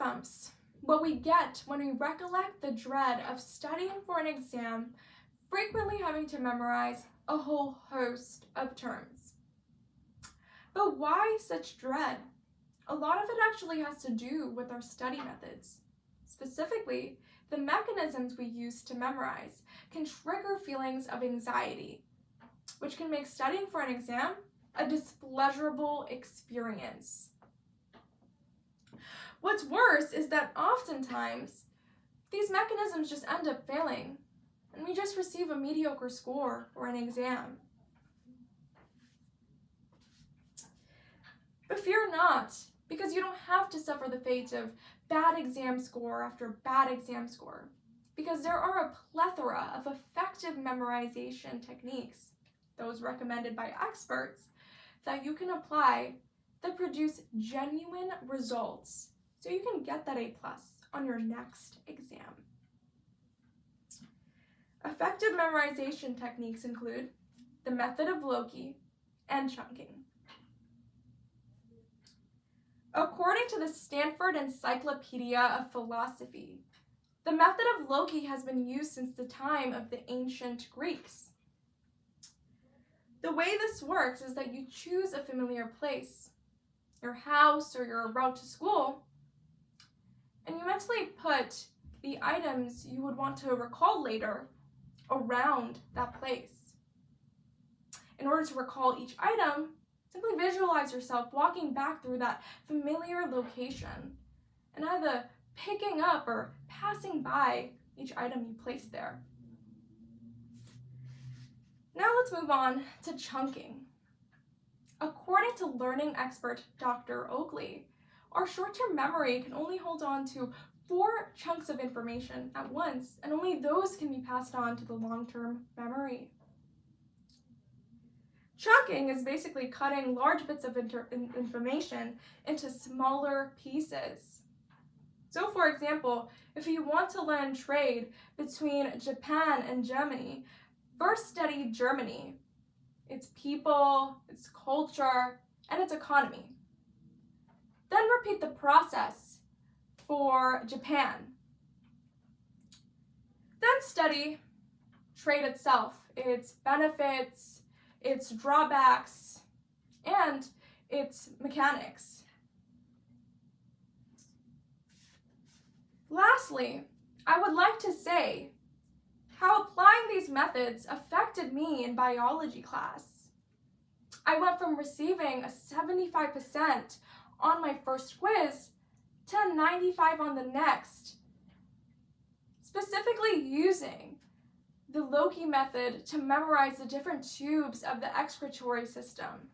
goosebumps, what we get when we recollect the dread of studying for an exam, frequently having to memorize a whole host of terms. But why such dread? A lot of it actually has to do with our study methods. Specifically, the mechanisms we use to memorize can trigger feelings of anxiety, which can make studying for an exam a displeasurable experience. What's worse is that oftentimes these mechanisms just end up failing, and we just receive a mediocre score for an exam. But fear not, because you don't have to suffer the fate of bad exam score after bad exam score, because there are a plethora of effective memorization techniques, those recommended by experts, that you can apply that produce genuine results so you can get that A+ on your next exam. Effective memorization techniques include the method of Loki and chunking. According to the Stanford Encyclopedia of Philosophy, the method of Loki has been used since the time of the ancient Greeks. The way this works is that you choose a familiar place, your house or your route to school, and you mentally put the items you would want to recall later around that place. In order to recall each item, simply visualize yourself walking back through that familiar location and either picking up or passing by each item you placed there. Now let's move on to chunking. According to learning expert Dr. Oakley, our short-term memory can only hold on to 4 chunks of information at once, and only those can be passed on to the long-term memory. Chunking is basically cutting large bits of information into smaller pieces. So, for example, if you want to learn trade between Japan and Germany, first study Germany, its people, its culture, and its economy. Then repeat the process for Japan. Then study trade itself, its benefits, its drawbacks, and its mechanics. Lastly, I would like to say how applying these methods affected me in biology class. I went from receiving a 75% on my first quiz to 95 on the next, specifically using the Loki method to memorize the different tubes of the excretory system.